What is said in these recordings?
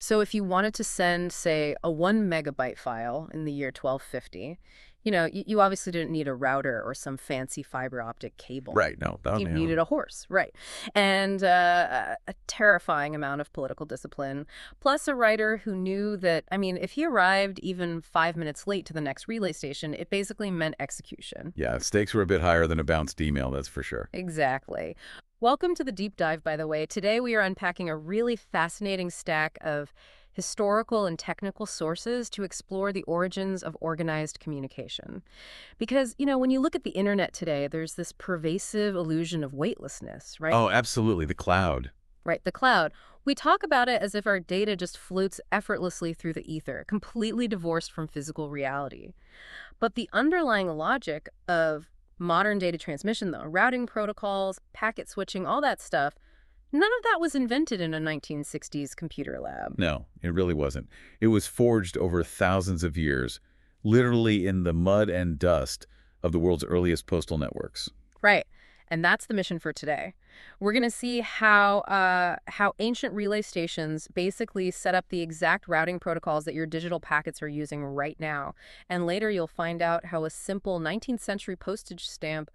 So if you wanted to send, say, a 1 megabyte file in the year 1250, you obviously didn't need a router or some fancy fiber optic cable. Right. No, no, You no. needed a horse, right? And a terrifying amount of political discipline, plus a writer who knew that, I mean, if he arrived even 5 minutes late to the next relay station, it basically meant execution. Yeah, stakes were a bit higher than a bounced email, that's for sure. Exactly. Welcome to the deep dive, by the way. Today we are unpacking a really fascinating stack of historical and technical sources to explore the origins of organized communication. Because, when you look at the internet today, there's this pervasive illusion of weightlessness, right? Oh, absolutely. The cloud. Right, the cloud. We talk about it as if our data just floats effortlessly through the ether, completely divorced from physical reality. But the underlying logic of modern data transmission, though, routing protocols, packet switching, all that stuff, none of that was invented in a 1960s computer lab. No, it really wasn't. It was forged over thousands of years, literally in the mud and dust of the world's earliest postal networks. Right. And that's the mission for today. We're going to see how ancient relay stations basically set up the exact routing protocols that your digital packets are using right now. And later you'll find out how a simple 19th century postage stamp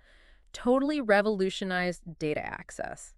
totally revolutionized data access.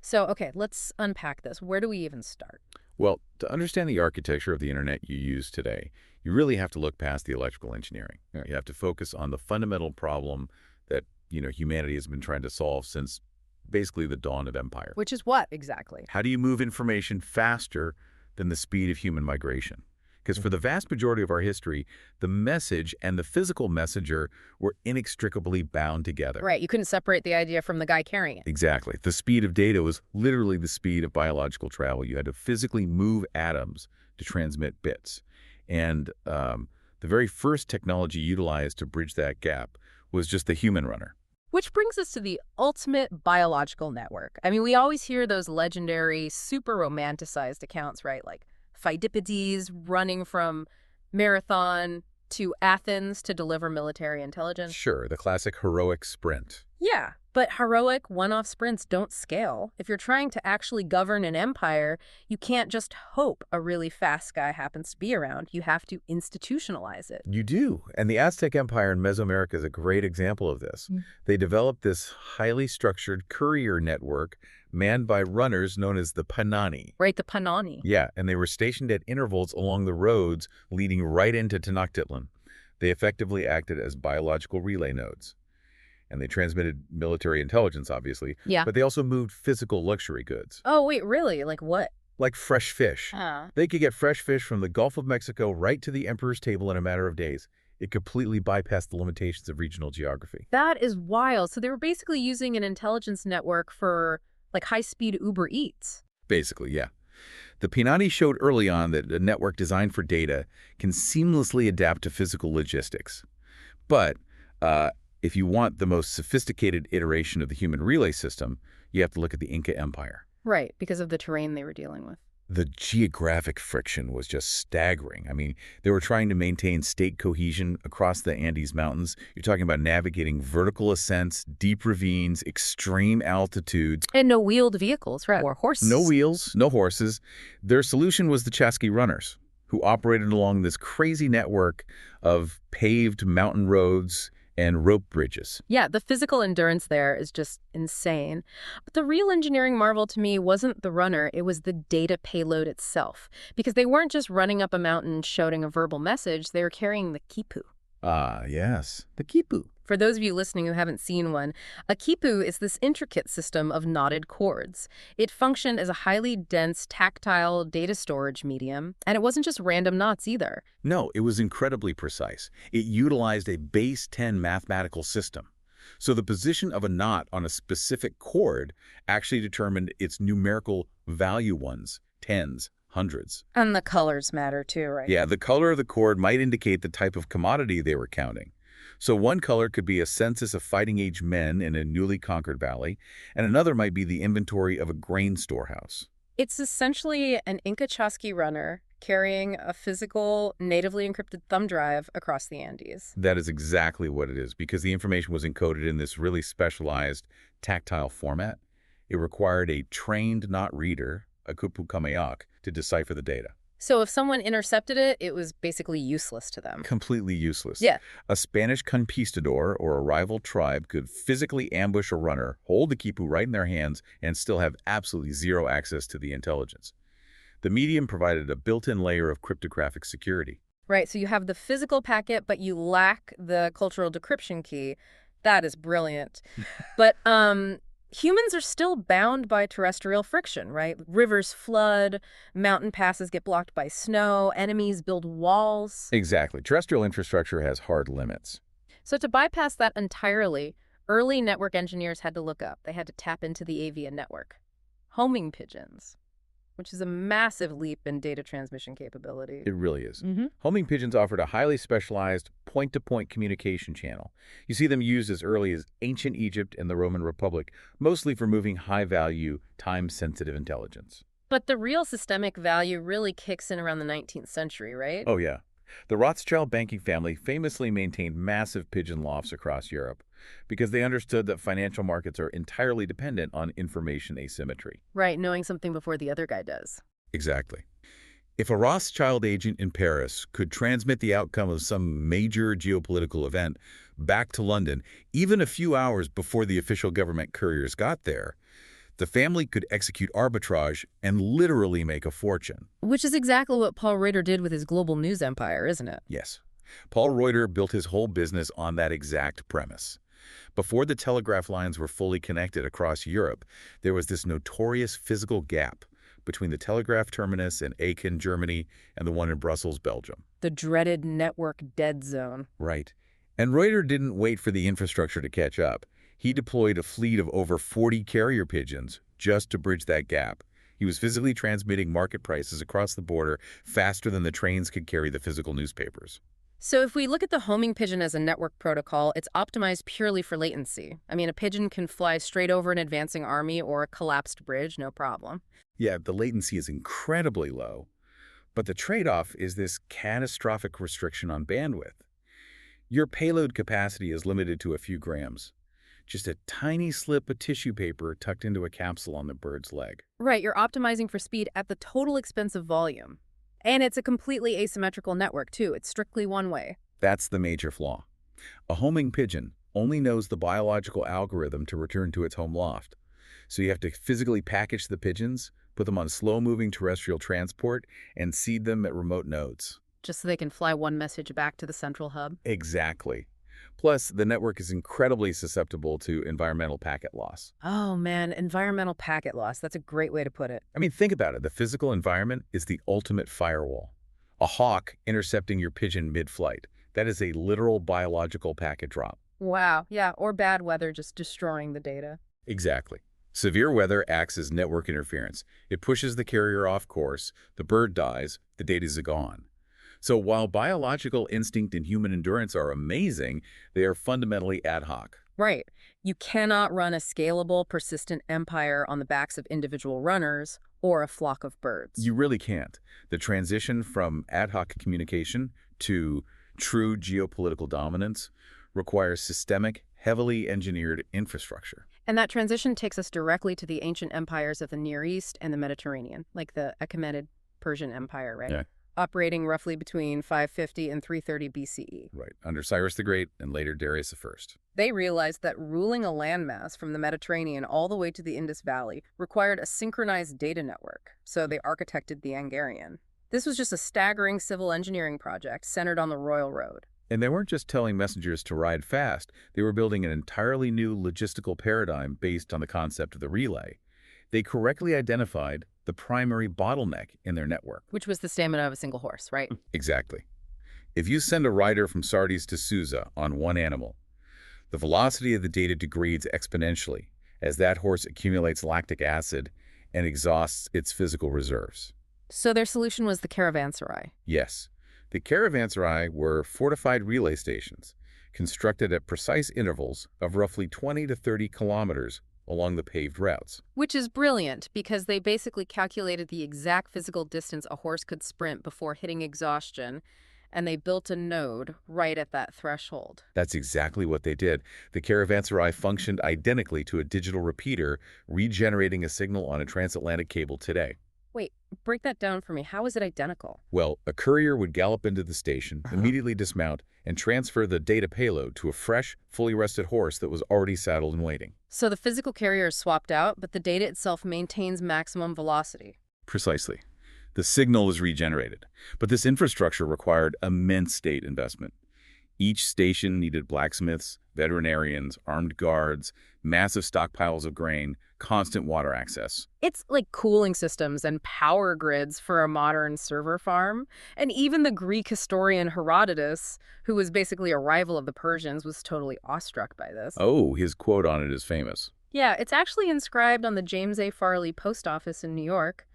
So, okay, let's unpack this. Where do we even start? Well, to understand the architecture of the internet you use today, you really have to look past the electrical engineering. You have to focus on the fundamental problem that, humanity has been trying to solve since basically the dawn of empire. Which is what exactly? How do you move information faster than the speed of human migration? Because for the vast majority of our history, the message and the physical messenger were inextricably bound together. Right, you couldn't separate the idea from the guy carrying it. Exactly. The speed of data was literally the speed of biological travel. You had to physically move atoms to transmit bits. And the very first technology utilized to bridge that gap was just the human runner. Which brings us to the ultimate biological network. I mean, we always hear those legendary, super romanticized accounts, right? Like Pheidippides running from Marathon to Athens to deliver military intelligence. Sure, the classic heroic sprint. Yeah, but heroic one-off sprints don't scale. If you're trying to actually govern an empire, you can't just hope a really fast guy happens to be around. You have to institutionalize it. You do. And the Aztec Empire in Mesoamerica is a great example of this. They developed this highly structured courier network manned by runners known as the Panani. Right, the Panani. Yeah, and they were stationed at intervals along the roads leading right into Tenochtitlan. They effectively acted as biological relay nodes. And they transmitted military intelligence, obviously. Yeah. But they also moved physical luxury goods. Oh, wait, really? Like what? Like fresh fish. They could get fresh fish from the Gulf of Mexico right to the emperor's table in a matter of days. It completely bypassed the limitations of regional geography. That is wild. So they were basically using an intelligence network for like high-speed Uber Eats. Basically, yeah. The Pinani showed early on that a network designed for data can seamlessly adapt to physical logistics. But if you want the most sophisticated iteration of the human relay system, you have to look at the Inca Empire. Right, because of the terrain they were dealing with. The geographic friction was just staggering. I mean, they were trying to maintain state cohesion across the Andes Mountains. You're talking about navigating vertical ascents, deep ravines, extreme altitudes. And no wheeled vehicles, right? Or horses. No wheels, no horses. Their solution was the Chasqui runners, who operated along this crazy network of paved mountain roads and rope bridges. Yeah, the physical endurance there is just insane. But the real engineering marvel to me wasn't the runner, it was the data payload itself. Because they weren't just running up a mountain shouting a verbal message, they were carrying the Khipu. Ah, yes, the Khipu. For those of you listening who haven't seen one, a Khipu is this intricate system of knotted cords. It functioned as a highly dense, tactile data storage medium, and it wasn't just random knots either. No, it was incredibly precise. It utilized a base 10 mathematical system. So the position of a knot on a specific cord actually determined its numerical value ones, tens, hundreds. And the colors matter too, right? Yeah, the color of the cord might indicate the type of commodity they were counting. So one color could be a census of fighting-age men in a newly conquered valley, and another might be the inventory of a grain storehouse. It's essentially an Inca Chasqui runner carrying a physical, natively encrypted thumb drive across the Andes. That is exactly what it is, because the information was encoded in this really specialized tactile format. It required a trained knot reader, a kupu kameak, to decipher the data. So if someone intercepted it, it was basically useless to them. Completely useless. Yeah. A Spanish conquistador or a rival tribe could physically ambush a runner, hold the Khipu right in their hands, and still have absolutely zero access to the intelligence. The medium provided a built-in layer of cryptographic security. Right, so you have the physical packet, but you lack the cultural decryption key. That is brilliant. But humans are still bound by terrestrial friction, right? Rivers flood, mountain passes get blocked by snow, enemies build walls. Exactly. Terrestrial infrastructure has hard limits. So to bypass that entirely, early network engineers had to look up. They had to tap into the avian network. Homing pigeons, which is a massive leap in data transmission capability. It really is. Mm-hmm. Homing pigeons offered a highly specialized point-to-point communication channel. You see them used as early as ancient Egypt and the Roman Republic, mostly for moving high-value, time-sensitive intelligence. But the real systemic value really kicks in around the 19th century, right? Oh, yeah. The Rothschild banking family famously maintained massive pigeon lofts across Europe because they understood that financial markets are entirely dependent on information asymmetry. Right, knowing something before the other guy does. Exactly. If a Rothschild agent in Paris could transmit the outcome of some major geopolitical event back to London, even a few hours before the official government couriers got there, the family could execute arbitrage and literally make a fortune. Which is exactly what Paul Reuter did with his global news empire, isn't it? Yes. Paul Reuter built his whole business on that exact premise. Before the telegraph lines were fully connected across Europe, there was this notorious physical gap between the telegraph terminus in Aachen, Germany, and the one in Brussels, Belgium. The dreaded network dead zone. Right. And Reuter didn't wait for the infrastructure to catch up. He deployed a fleet of over 40 carrier pigeons just to bridge that gap. He was physically transmitting market prices across the border faster than the trains could carry the physical newspapers. So if we look at the homing pigeon as a network protocol, it's optimized purely for latency. I mean, a pigeon can fly straight over an advancing army or a collapsed bridge, no problem. Yeah, the latency is incredibly low, but the trade-off is this catastrophic restriction on bandwidth. Your payload capacity is limited to a few grams. Just a tiny slip of tissue paper tucked into a capsule on the bird's leg. Right, you're optimizing for speed at the total expense of volume. And it's a completely asymmetrical network, too. It's strictly one way. That's the major flaw. A homing pigeon only knows the biological algorithm to return to its home loft. So you have to physically package the pigeons, put them on slow-moving terrestrial transport, and seed them at remote nodes. Just so they can fly one message back to the central hub. Exactly. Plus, the network is incredibly susceptible to environmental packet loss. Oh, man, environmental packet loss. That's a great way to put it. I mean, think about it. The physical environment is the ultimate firewall. A hawk intercepting your pigeon mid-flight. That is a literal biological packet drop. Wow, yeah, or bad weather just destroying the data. Exactly. Severe weather acts as network interference. It pushes the carrier off course, the bird dies, the data is gone. So while biological instinct and human endurance are amazing, they are fundamentally ad hoc. Right. You cannot run a scalable, persistent empire on the backs of individual runners or a flock of birds. You really can't. The transition from ad hoc communication to true geopolitical dominance requires systemic, heavily engineered infrastructure. And that transition takes us directly to the ancient empires of the Near East and the Mediterranean, like the Achaemenid Persian Empire, right? Yeah. Operating roughly between 550 and 330 BCE. Right, under Cyrus the Great and later Darius I. They realized that ruling a landmass from the Mediterranean all the way to the Indus Valley required a synchronized data network, so they architected the Angarian. This was just a staggering civil engineering project centered on the Royal Road. And they weren't just telling messengers to ride fast. They were building an entirely new logistical paradigm based on the concept of the relay. They correctly identified the primary bottleneck in their network. Which was the stamina of a single horse, right? Exactly. If you send a rider from Sardis to Susa on one animal, the velocity of the data degrades exponentially as that horse accumulates lactic acid and exhausts its physical reserves. So their solution was the caravanserai. Yes. The caravanserai were fortified relay stations, constructed at precise intervals of roughly 20 to 30 kilometers along the paved routes. Which is brilliant, because they basically calculated the exact physical distance a horse could sprint before hitting exhaustion, and they built a node right at that threshold. That's exactly what they did. The caravanserai functioned identically to a digital repeater, regenerating a signal on a transatlantic cable today. Wait, break that down for me. How is it identical? Well, a courier would gallop into the station, immediately dismount, and transfer the data payload to a fresh, fully rested horse that was already saddled and waiting. So the physical carrier is swapped out, but the data itself maintains maximum velocity. Precisely. The signal is regenerated. But this infrastructure required immense state investment. Each station needed blacksmiths, veterinarians, armed guards, massive stockpiles of grain, constant water access. It's like cooling systems and power grids for a modern server farm. And even the Greek historian Herodotus, who was basically a rival of the Persians, was totally awestruck by this. Oh, his quote on it is famous. Yeah, it's actually inscribed on the James A. Farley post office in New York.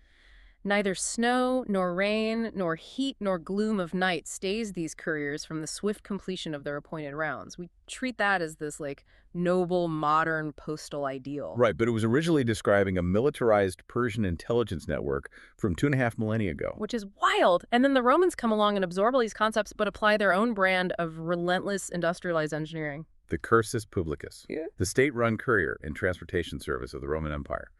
Neither snow, nor rain, nor heat, nor gloom of night stays these couriers from the swift completion of their appointed rounds. We treat that as this, like, noble, modern postal ideal. Right, but it was originally describing a militarized Persian intelligence network from 2.5 millennia ago. Which is wild. And then the Romans come along and absorb all these concepts, but apply their own brand of relentless industrialized engineering. The Cursus Publicus, the state-run courier and transportation service of the Roman Empire.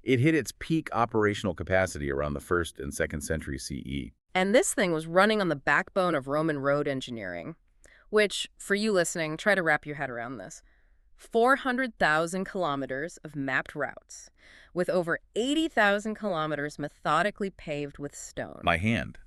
It hit its peak operational capacity around the 1st and 2nd century CE. And this thing was running on the backbone of Roman road engineering, which, for you listening, try to wrap your head around this. 400,000 kilometers of mapped routes, with over 80,000 kilometers methodically paved with stone. By hand.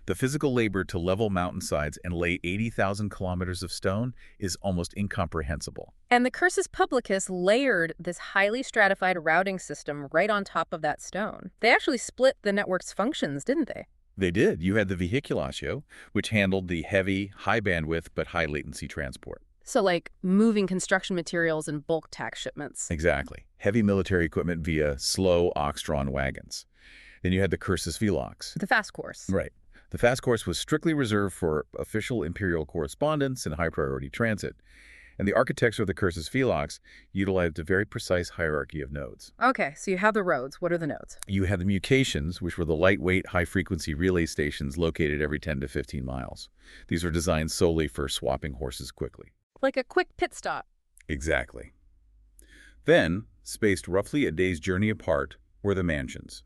The physical labor to level mountainsides and lay 80,000 kilometers of stone is almost incomprehensible. And the Cursus Publicus layered this highly stratified routing system right on top of that stone. They actually split the network's functions, didn't they? They did. You had the vehiculatio, which handled the heavy, high bandwidth, but high latency transport. So like moving construction materials and bulk tax shipments. Exactly. Heavy military equipment via slow ox-drawn wagons. Then you had the Cursus Velox. The fast course. Right. The fast course was strictly reserved for official imperial correspondence and high-priority transit. And the architecture of the Cursus Velox utilized a very precise hierarchy of nodes. Okay, so you have the roads. What are the nodes? You had the mutations, which were the lightweight, high-frequency relay stations located every 10 to 15 miles. These were designed solely for swapping horses quickly. Like a quick pit stop. Exactly. Then, spaced roughly a day's journey apart, were the mansions.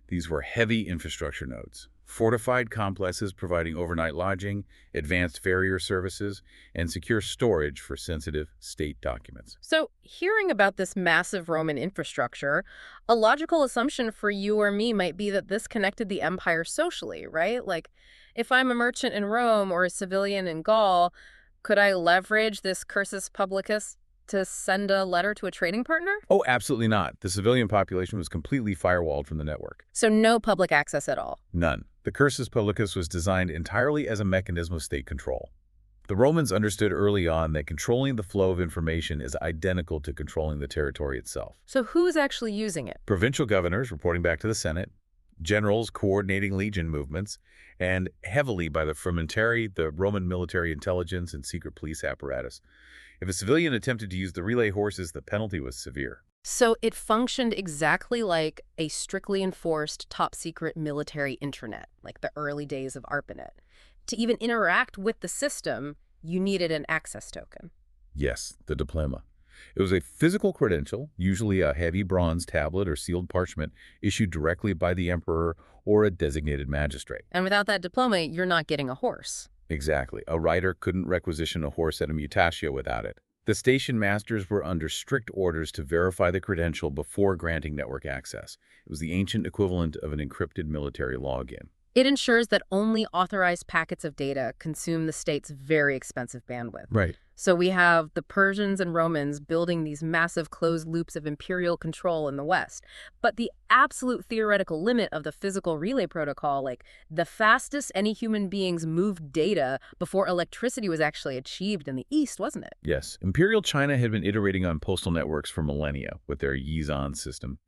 These were heavy infrastructure nodes. Fortified complexes providing overnight lodging, advanced farrier services, and secure storage for sensitive state documents. So, hearing about this massive Roman infrastructure, a logical assumption for you or me might be that this connected the empire socially, right? Like, if I'm a merchant in Rome or a civilian in Gaul, could I leverage this Cursus Publicus to send a letter to a trading partner? Oh, absolutely not. The civilian population was completely firewalled from the network. So no public access at all? None. The Cursus Publicus was designed entirely as a mechanism of state control. The Romans understood early on that controlling the flow of information is identical to controlling the territory itself. So who's actually using it? Provincial governors reporting back to the Senate, generals coordinating legion movements, and heavily by the frumentary, the Roman military intelligence and secret police apparatus. If a civilian attempted to use the relay horses, the penalty was severe. So it functioned exactly like a strictly enforced top-secret military intranet, like the early days of ARPANET. To even interact with the system, you needed an access token. Yes, the diploma. It was a physical credential, usually a heavy bronze tablet or sealed parchment, issued directly by the emperor or a designated magistrate. And without that diploma, you're not getting a horse. Exactly. A rider couldn't requisition a horse at a mutatio without it. The station masters were under strict orders to verify the credential before granting network access. It was the ancient equivalent of an encrypted military login. It ensures that only authorized packets of data consume the state's very expensive bandwidth. Right. So we have the Persians and Romans building these massive closed loops of imperial control in the West. But the absolute theoretical limit of the physical relay protocol, like the fastest any human beings moved data before electricity was actually achieved in the East, wasn't it? Yes. Imperial China had been iterating on postal networks for millennia with their Yizan system.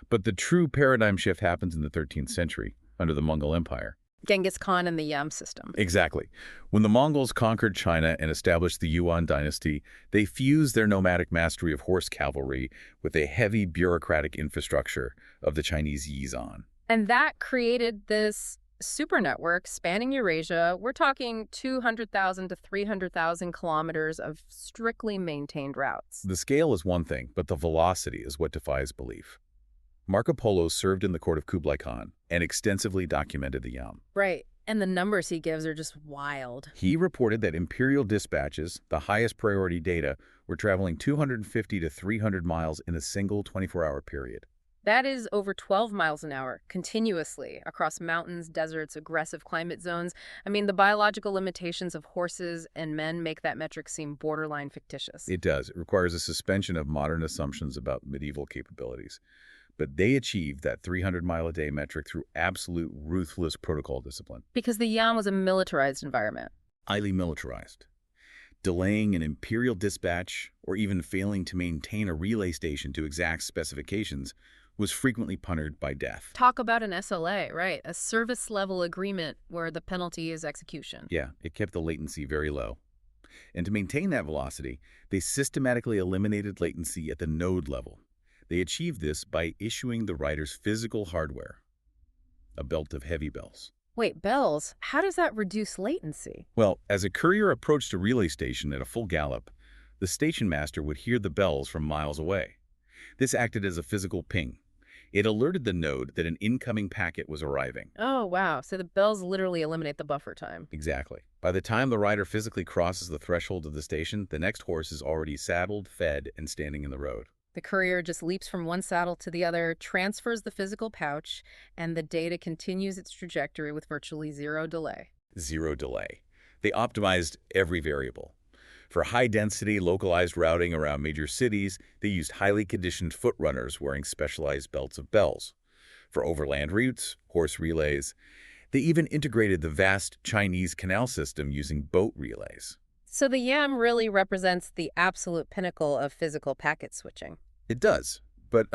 But the true paradigm shift happens in the 13th century under the Mongol Empire. Genghis Khan and the Yam system. Exactly. When the Mongols conquered China and established the Yuan dynasty, they fused their nomadic mastery of horse cavalry with a heavy bureaucratic infrastructure of the Chinese Yizan. And that created this super network spanning Eurasia. We're talking 200,000 to 300,000 kilometers of strictly maintained routes. The scale is one thing, but the velocity is what defies belief. Marco Polo served in the court of Kublai Khan and extensively documented the Yam. Right. And the numbers he gives are just wild. He reported that imperial dispatches, the highest priority data, were traveling 250 to 300 miles in a single 24-hour period. That is over 12 miles an hour, continuously, across mountains, deserts, aggressive climate zones. I mean, the biological limitations of horses and men make that metric seem borderline fictitious. It does. It requires a suspension of modern assumptions about medieval capabilities. But they achieved that 300-mile-a-day metric through absolute ruthless protocol discipline. Because the Yam was a militarized environment. Highly militarized. Delaying an imperial dispatch or even failing to maintain a relay station to exact specifications was frequently punished by death. Talk about an SLA, right? A service-level agreement where the penalty is execution. Yeah, it kept the latency very low. And to maintain that velocity, they systematically eliminated latency at the node level. They achieved this by issuing the rider's physical hardware, a belt of heavy bells. Wait, bells? How does that reduce latency? Well, as a courier approached a relay station at a full gallop, the station master would hear the bells from miles away. This acted as a physical ping. It alerted the node that an incoming packet was arriving. Oh, wow. So the bells literally eliminate the buffer time. Exactly. By the time the rider physically crosses the threshold of the station, the next horse is already saddled, fed, and standing in the road. The courier just leaps from one saddle to the other, transfers the physical pouch, and the data continues its trajectory with virtually zero delay. Zero delay. They optimized every variable. For high-density, localized routing around major cities, they used highly conditioned foot runners wearing specialized belts of bells. For overland routes, horse relays, they even integrated the vast Chinese canal system using boat relays. So the Yam really represents the absolute pinnacle of physical packet switching. It does, but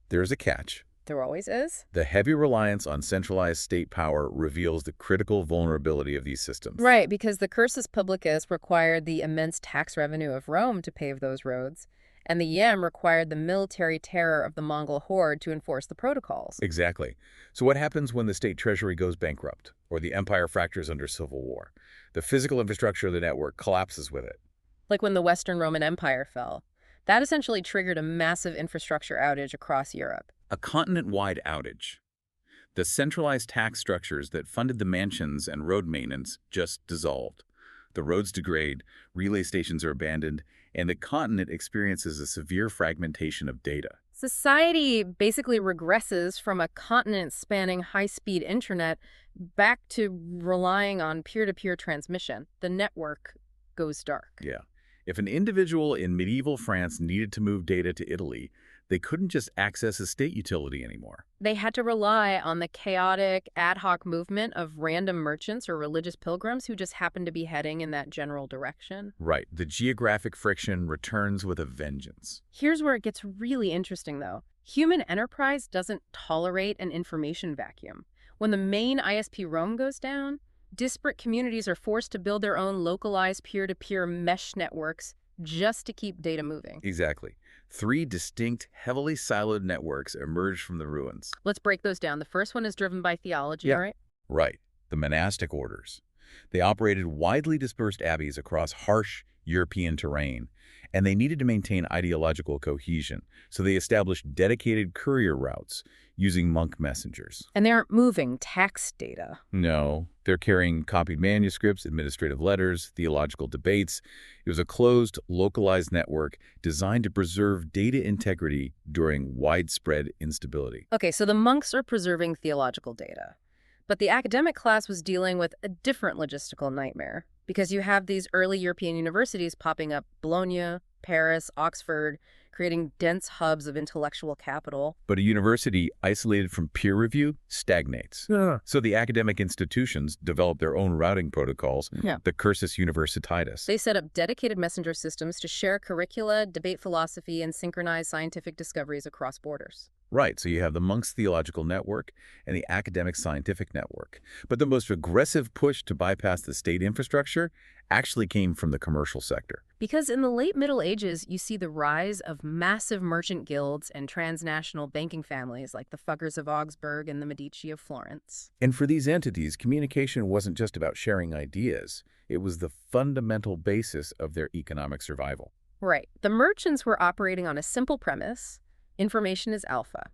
there's a catch. There always is. The heavy reliance on centralized state power reveals the critical vulnerability of these systems. Right, because the Cursus Publicus required the immense tax revenue of Rome to pave those roads, and the Yam required the military terror of the Mongol horde to enforce the protocols. Exactly. So what happens when the state treasury goes bankrupt or the empire fractures under civil war? The physical infrastructure of the network collapses with it. Like when the Western Roman Empire fell. That essentially triggered a massive infrastructure outage across Europe. A continent-wide outage. The centralized tax structures that funded the mansions and road maintenance just dissolved. The roads degrade, relay stations are abandoned, and the continent experiences a severe fragmentation of data. Society basically regresses from a continent-spanning high-speed internet back to relying on peer-to-peer transmission. The network goes dark. Yeah. If an individual in medieval France needed to move data to Italy, they couldn't just access a state utility anymore. They had to rely on the chaotic, ad hoc movement of random merchants or religious pilgrims who just happened to be heading in that general direction. Right. The geographic friction returns with a vengeance. Here's where it gets really interesting, though. Human enterprise doesn't tolerate an information vacuum. When the main ISP Rome goes down, disparate communities are forced to build their own localized peer-to-peer mesh networks just to keep data moving. Exactly. 3 distinct, heavily siloed networks emerged from the ruins. Let's break those down. The first one is driven by theology, right? Right. The monastic orders. They operated widely dispersed abbeys across harsh European terrain, and they needed to maintain ideological cohesion, so they established dedicated courier routes using monk messengers. And they aren't moving tax data. No, they're carrying copied manuscripts, administrative letters, theological debates. It was a closed, localized network designed to preserve data integrity during widespread instability. Okay, so the monks are preserving theological data. But the academic class was dealing with a different logistical nightmare, because you have these early European universities popping up: Bologna, Paris, Oxford, creating dense hubs of intellectual capital. But a university isolated from peer review stagnates. Yeah. So the academic institutions developed their own routing protocols, the Cursus Universitatis. They set up dedicated messenger systems to share curricula, debate philosophy, and synchronize scientific discoveries across borders. Right, so you have the monks' theological network and the academic scientific network. But the most aggressive push to bypass the state infrastructure actually came from the commercial sector. Because in the late Middle Ages, you see the rise of massive merchant guilds and transnational banking families like the Fuggers of Augsburg and the Medici of Florence. And for these entities, communication wasn't just about sharing ideas. It was the fundamental basis of their economic survival. Right. The merchants were operating on a simple premise: information is alpha.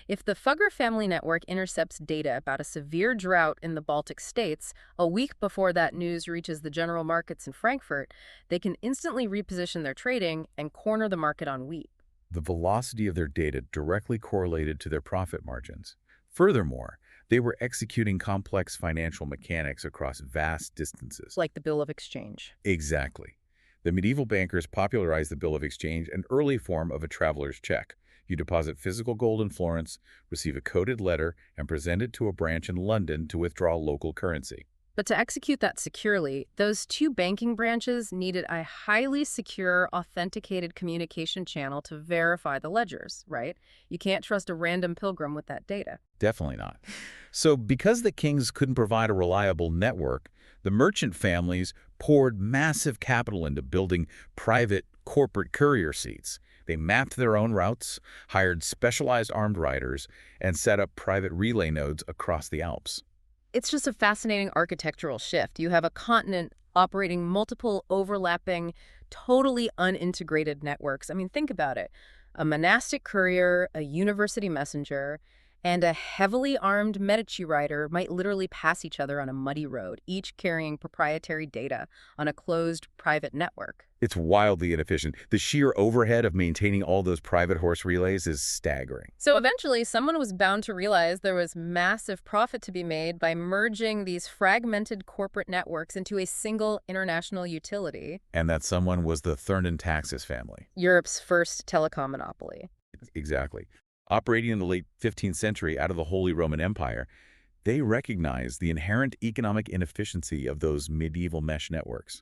If the Fugger family network intercepts data about a severe drought in the Baltic states a week before that news reaches the general markets in Frankfurt, they can instantly reposition their trading and corner the market on wheat. The velocity of their data directly correlated to their profit margins. Furthermore, they were executing complex financial mechanics across vast distances. Like the bill of exchange. Exactly. The medieval bankers popularized the bill of exchange, an early form of a traveler's check. You deposit physical gold in Florence, receive a coded letter, and present it to a branch in London to withdraw local currency. But to execute that securely, those two banking branches needed a highly secure, authenticated communication channel to verify the ledgers, right? You can't trust a random pilgrim with that data. Definitely not. So because the kings couldn't provide a reliable network, the merchant families poured massive capital into building private corporate courier seats. They mapped their own routes, hired specialized armed riders, and set up private relay nodes across the Alps. It's just a fascinating architectural shift. You have a continent operating multiple overlapping, totally unintegrated networks. I mean, think about it. A monastic courier, a university messenger, and a heavily armed Medici rider might literally pass each other on a muddy road, each carrying proprietary data on a closed private network. It's wildly inefficient. The sheer overhead of maintaining all those private horse relays is staggering. So eventually, someone was bound to realize there was massive profit to be made by merging these fragmented corporate networks into a single international utility. And that someone was the Thurn family. Europe's first telecom monopoly. Exactly. Operating in the late 15th century out of the Holy Roman Empire, they recognized the inherent economic inefficiency of those medieval mesh networks.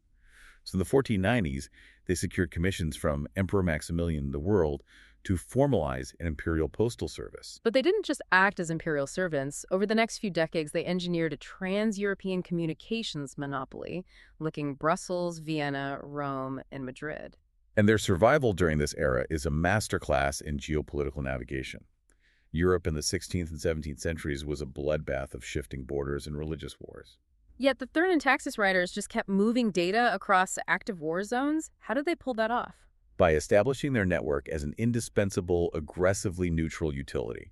So in the 1490s, they secured commissions from Emperor Maximilian the World to formalize an imperial postal service. But they didn't just act as imperial servants. Over the next few decades, they engineered a trans-European communications monopoly, linking Brussels, Vienna, Rome, and Madrid. And their survival during this era is a masterclass in geopolitical navigation. Europe in the 16th and 17th centuries was a bloodbath of shifting borders and religious wars. Yet the Thurn and Taxis riders just kept moving data across active war zones. How did they pull that off? By establishing their network as an indispensable, aggressively neutral utility.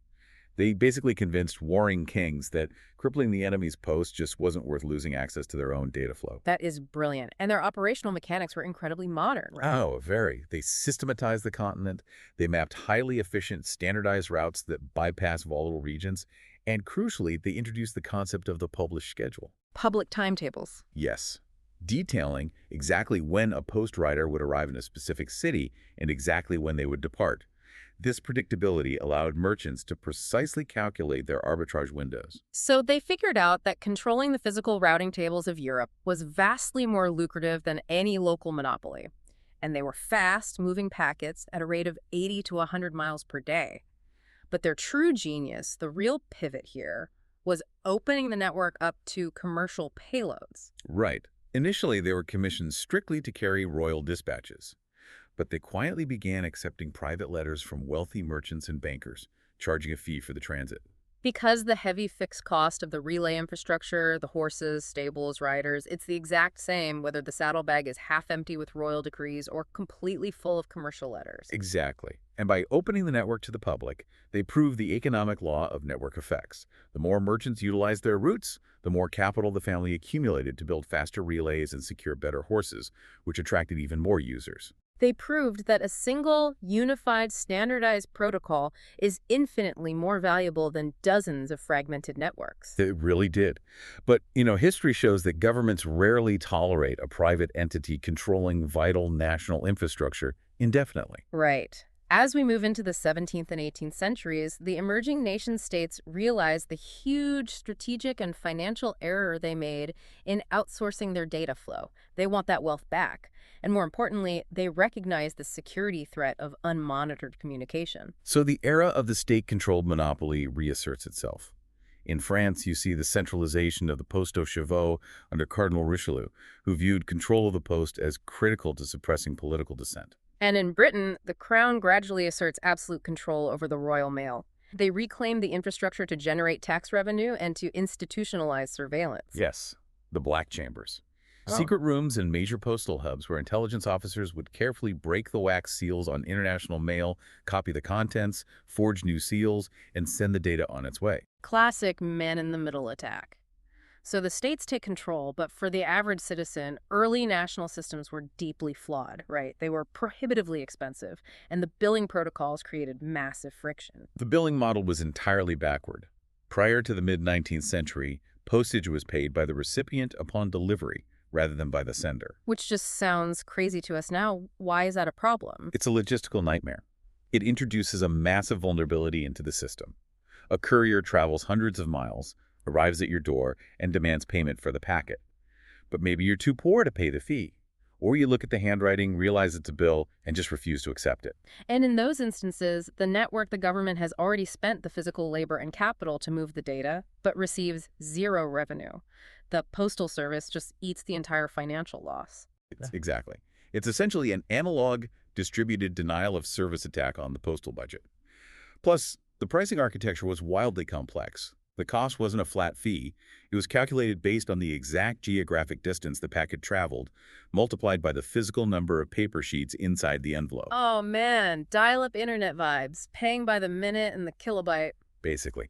They basically convinced warring kings that crippling the enemy's post just wasn't worth losing access to their own data flow. That is brilliant. And their operational mechanics were incredibly modern, right? Oh, very. They systematized the continent. They mapped highly efficient, standardized routes that bypass volatile regions. And crucially, they introduced the concept of the published schedule. Public timetables. Yes. Detailing exactly when a post rider would arrive in a specific city and exactly when they would depart. This predictability allowed merchants to precisely calculate their arbitrage windows. So they figured out that controlling the physical routing tables of Europe was vastly more lucrative than any local monopoly. And they were fast, moving packets at a rate of 80 to 100 miles per day. But their true genius, the real pivot here, was opening the network up to commercial payloads. Right. Initially, they were commissioned strictly to carry royal dispatches. But they quietly began accepting private letters from wealthy merchants and bankers, charging a fee for the transit. Because the heavy fixed cost of the relay infrastructure, the horses, stables, riders, it's the exact same whether the saddlebag is half empty with royal decrees or completely full of commercial letters. Exactly. And by opening the network to the public, they proved the economic law of network effects. The more merchants utilized their routes, the more capital the family accumulated to build faster relays and secure better horses, which attracted even more users. They proved that a single, unified, standardized protocol is infinitely more valuable than dozens of fragmented networks. It really did. But, history shows that governments rarely tolerate a private entity controlling vital national infrastructure indefinitely. Right. As we move into the 17th and 18th centuries, the emerging nation-states realize the huge strategic and financial error they made in outsourcing their data flow. They want that wealth back. And more importantly, they recognize the security threat of unmonitored communication. So the era of the state-controlled monopoly reasserts itself. In France, you see the centralization of the poste aux chevaux under Cardinal Richelieu, who viewed control of the post as critical to suppressing political dissent. And in Britain, the crown gradually asserts absolute control over the royal mail. They reclaim the infrastructure to generate tax revenue and to institutionalize surveillance. Yes, the black chambers. Oh. Secret rooms in major postal hubs where intelligence officers would carefully break the wax seals on international mail, copy the contents, forge new seals, and send the data on its way. Classic man-in-the-middle attack. So the states take control, but for the average citizen, early national systems were deeply flawed, right? They were prohibitively expensive, and the billing protocols created massive friction. The billing model was entirely backward. Prior to the mid-19th century, postage was paid by the recipient upon delivery rather than by the sender. Which just sounds crazy to us now. Why is that a problem? It's a logistical nightmare. It introduces a massive vulnerability into the system. A courier travels hundreds of miles, arrives at your door, and demands payment for the packet. But maybe you're too poor to pay the fee. Or you look at the handwriting, realize it's a bill, and just refuse to accept it. And in those instances, the government has already spent the physical labor and capital to move the data, but receives zero revenue. The Postal Service just eats the entire financial loss. Exactly. It's essentially an analog, distributed denial of service attack on the postal budget. Plus, the pricing architecture was wildly complex. The cost wasn't a flat fee. It was calculated based on the exact geographic distance the packet traveled, multiplied by the physical number of paper sheets inside the envelope. Oh man, dial-up internet vibes, paying by the minute and the kilobyte. Basically,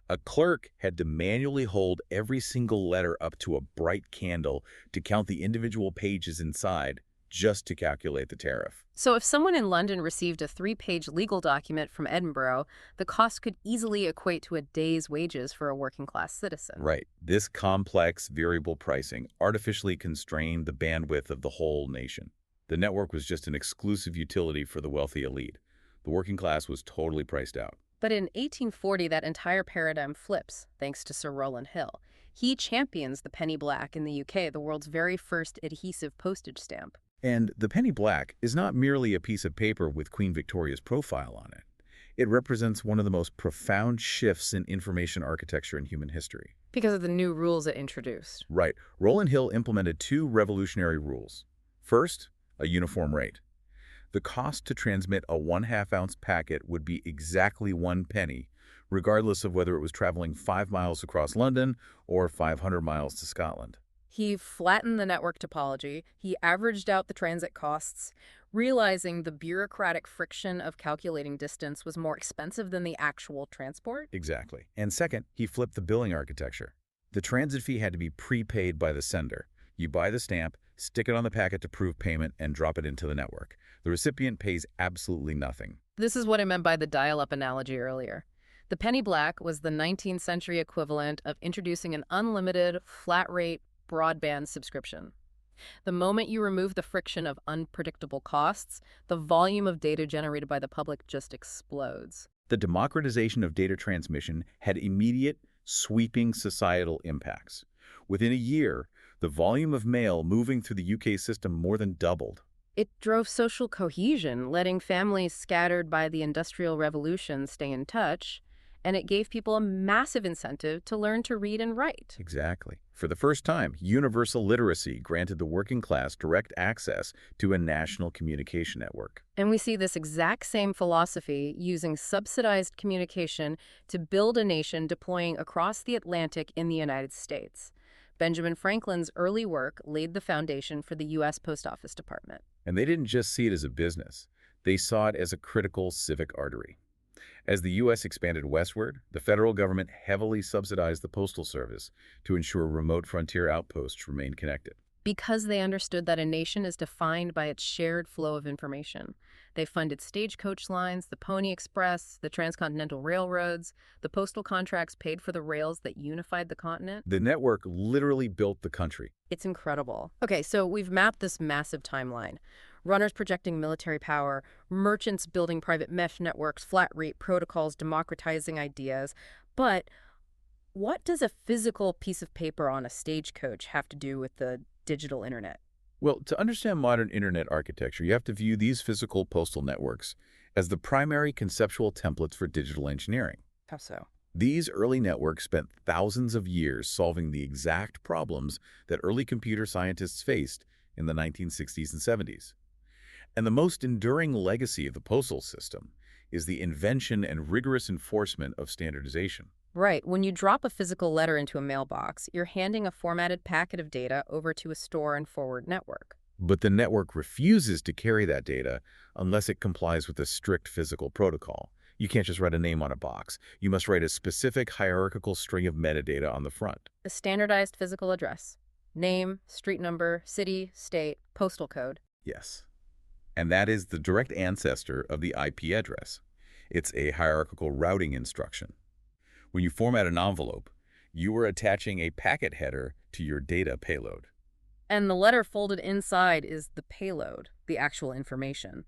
a clerk had to manually hold every single letter up to a bright candle to count the individual pages inside, just to calculate the tariff. So if someone in London received a 3-page legal document from Edinburgh, the cost could easily equate to a day's wages for a working-class citizen. Right. This complex, variable pricing artificially constrained the bandwidth of the whole nation. The network was just an exclusive utility for the wealthy elite. The working class was totally priced out. But in 1840, that entire paradigm flips, thanks to Sir Rowland Hill. He champions the penny black in the UK, the world's very first adhesive postage stamp. And the penny black is not merely a piece of paper with Queen Victoria's profile on it. It represents one of the most profound shifts in information architecture in human history. Because of the new rules it introduced. Right. Rowland Hill implemented two revolutionary rules. First, a uniform rate. The cost to transmit a 1/2 ounce packet would be exactly 1 penny, regardless of whether it was traveling 5 miles across London or 500 miles to Scotland. He flattened the network topology, he averaged out the transit costs, realizing the bureaucratic friction of calculating distance was more expensive than the actual transport. Exactly. And second, he flipped the billing architecture. The transit fee had to be prepaid by the sender. You buy the stamp, stick it on the packet to prove payment, and drop it into the network. The recipient pays absolutely nothing. This is what I meant by the dial-up analogy earlier. The penny black was the 19th century equivalent of introducing an unlimited, flat-rate broadband subscription. The moment you remove the friction of unpredictable costs, the volume of data generated by the public just explodes. The democratization of data transmission had immediate, sweeping societal impacts. Within a year, the volume of mail moving through the UK system more than doubled. It drove social cohesion, letting families scattered by the Industrial Revolution stay in touch, and it gave people a massive incentive to learn to read and write. Exactly. For the first time, universal literacy granted the working class direct access to a national communication network. And we see this exact same philosophy using subsidized communication to build a nation deploying across the Atlantic in the United States. Benjamin Franklin's early work laid the foundation for the U.S. Post Office Department. And they didn't just see it as a business. They saw it as a critical civic artery. As the U.S. expanded westward, the federal government heavily subsidized the Postal Service to ensure remote frontier outposts remained connected. Because they understood that a nation is defined by its shared flow of information. They funded stagecoach lines, the Pony Express, the transcontinental railroads. The postal contracts paid for the rails that unified the continent. The network literally built the country. It's incredible. Okay, so we've mapped this massive timeline. Runners projecting military power, merchants building private mesh networks, flat rate protocols, democratizing ideas. But what does a physical piece of paper on a stagecoach have to do with the digital internet? Well, to understand modern internet architecture, you have to view these physical postal networks as the primary conceptual templates for digital engineering. How so? These early networks spent thousands of years solving the exact problems that early computer scientists faced in the 1960s and 70s. And the most enduring legacy of the postal system is the invention and rigorous enforcement of standardization. Right. When you drop a physical letter into a mailbox, you're handing a formatted packet of data over to a store and forward network. But the network refuses to carry that data unless it complies with a strict physical protocol. You can't just write a name on a box. You must write a specific hierarchical string of metadata on the front. A standardized physical address. Name, street number, city, state, postal code. Yes. And that is the direct ancestor of the IP address. It's a hierarchical routing instruction. When you format an envelope, you are attaching a packet header to your data payload. And the letter folded inside is the payload, the actual information.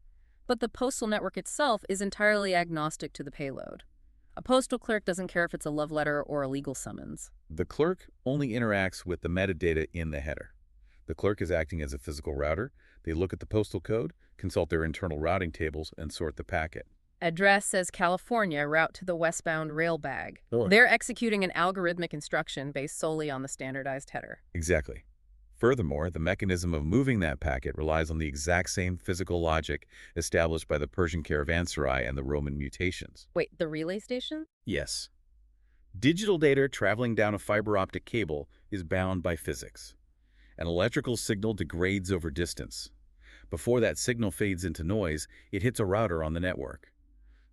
But the postal network itself is entirely agnostic to the payload. A postal clerk doesn't care if it's a love letter or a legal summons. The clerk only interacts with the metadata in the header. The clerk is acting as a physical router. They look at the postal code, consult their internal routing tables, and sort the packet. Address says California, route to the westbound rail bag. Oh. They're executing an algorithmic instruction based solely on the standardized header. Exactly. Furthermore, the mechanism of moving that packet relies on the exact same physical logic established by the Persian caravanserai and the Roman mutations. Wait, the relay station? Yes. Digital data traveling down a fiber optic cable is bound by physics. An electrical signal degrades over distance. Before that signal fades into noise, it hits a router on the network.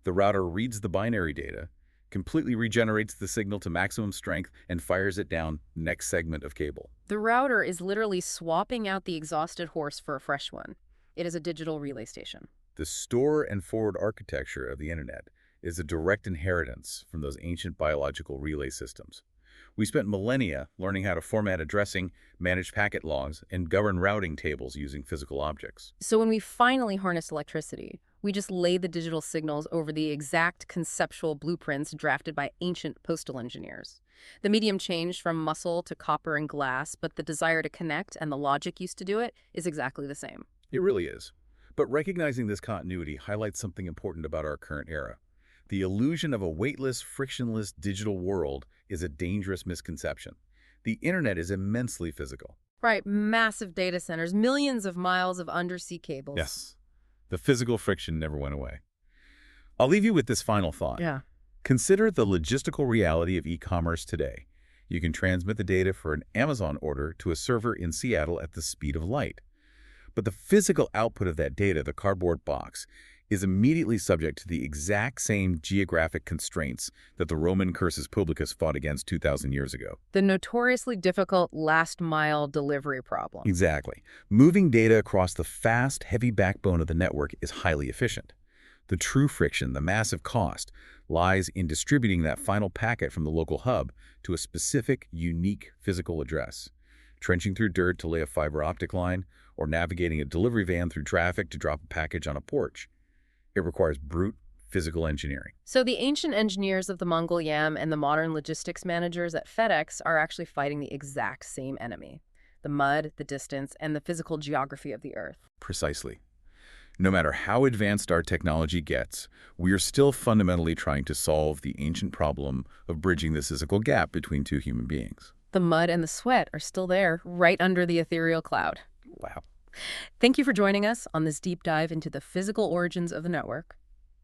The router reads the binary data, completely regenerates the signal to maximum strength, and fires it down next segment of cable. The router is literally swapping out the exhausted horse for a fresh one. It is a digital relay station. The store and forward architecture of the internet is a direct inheritance from those ancient biological relay systems. We spent millennia learning how to format addressing, manage packet logs, and govern routing tables using physical objects. So when we finally harnessed electricity, we just laid the digital signals over the exact conceptual blueprints drafted by ancient postal engineers. The medium changed from muscle to copper and glass, but the desire to connect and the logic used to do it is exactly the same. It really is. But recognizing this continuity highlights something important about our current era. The illusion of a weightless, frictionless digital world is a dangerous misconception. The internet is immensely physical. Right, massive data centers, millions of miles of undersea cables. Yes. The physical friction never went away. I'll leave you with this final thought. Yeah. Consider the logistical reality of e-commerce today. You can transmit the data for an Amazon order to a server in Seattle at the speed of light. But the physical output of that data, the cardboard box, is immediately subject to the exact same geographic constraints that the Roman Cursus Publicus fought against 2,000 years ago. The notoriously difficult last-mile delivery problem. Exactly. Moving data across the fast, heavy backbone of the network is highly efficient. The true friction, the massive cost, lies in distributing that final packet from the local hub to a specific, unique physical address. Trenching through dirt to lay a fiber optic line, or navigating a delivery van through traffic to drop a package on a porch. It requires brute physical engineering. So the ancient engineers of the Mongol Yam and the modern logistics managers at FedEx are actually fighting the exact same enemy: the mud, the distance, and the physical geography of the earth. Precisely. No matter how advanced our technology gets, we are still fundamentally trying to solve the ancient problem of bridging the physical gap between two human beings. The mud and the sweat are still there, right under the ethereal cloud. Wow. Thank you for joining us on this deep dive into the physical origins of the network.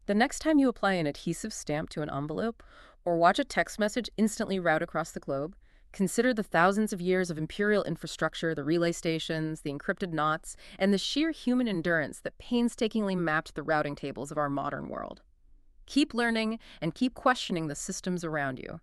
The next time you apply an adhesive stamp to an envelope or watch a text message instantly route across the globe, consider the thousands of years of imperial infrastructure, the relay stations, the encrypted knots, and the sheer human endurance that painstakingly mapped the routing tables of our modern world. Keep learning and keep questioning the systems around you.